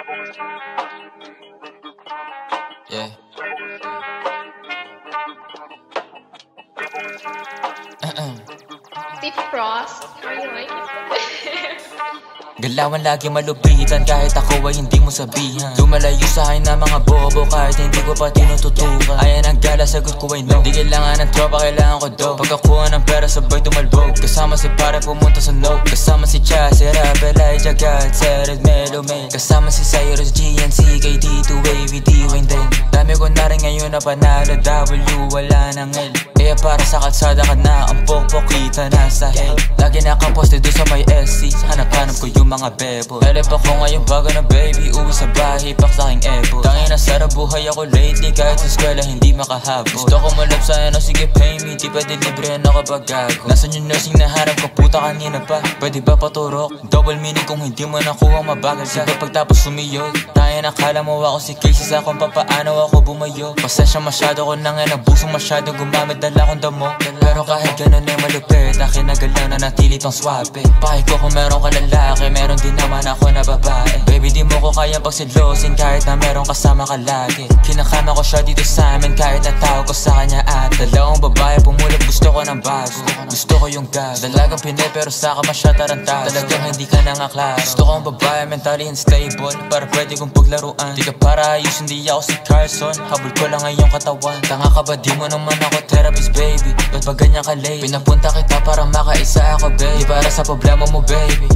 Yeah. Steve Frost, are you like it? Galawan lagi malupitan kahit ako ay hindi mo sabihan. Lumalayo sa akin na mga bobo kahit hindi ko pa tinututukan. Ayan ang gala, sagot ko ay no. Di kailangan ng tropa, kailangan ko do. Pagkakuha ng pera sabay tumalbog. Kasama si pare pumunta sa no. Kasama si Cha, si Rap, Elijah, God, Sered, Melo, May. Kasama si Cyrus, GNC, KD2, AVD, Wayne din. Dami ko na rin ngayon na panalo, W, wala ng L. Kaya para sa kalsada ka na, ang pokpok kita nasa hell. Lagi nakaposte doon sa may SC, hanap-hanap ko yung mga bebo. Elep ako ngayon bago na baby, uwi sa bahay, pak sa aking ebo. Tangin na sarap buhay ako lately, kahit sa eskwela hindi makahabol. Gusto ko malap sa ano, sige pay me, di pwede libre na kapag gago. Nasaan yung nursing na harap ko, puta kanina pa, pwede ba paturok? Double meaning kung hindi mo nakuha mabagal ka. Sige pagtapos sumiyod, tayo nakala mo ako si Casey sa kung papaano ako bumayo. Pasensya masyado ko nang nabusong masyado, gumamit dala kong damo. Pero kahit ganun ay malupit, akin nagalaw na natili tong swabe. Pakit ko kung meron ka lalaki, meron din naman ako na babae. Baby di mo ko kaya pagsilosin kahit na meron kasama ka lagi. Kinakama ko siya dito sa amin kahit natawag ko sa kanya at dalawang babae pumulot, gusto ko ng bago. Gusto ko yung gas, dalagang pinay pero saka masya tarantado. Talagang hindi ka nangaklaro. Gusto ko ang babae mentally unstable para pwede kong paglaruan. Di ka para ayos, hindi ako si Carson, habol ko lang ngayong katawan. Tanga ka ba, di mo naman ako therapist baby, ba't ba ganyan ka late? Pinapunta kita para makaisa ako baby, di para sa problema mo baby.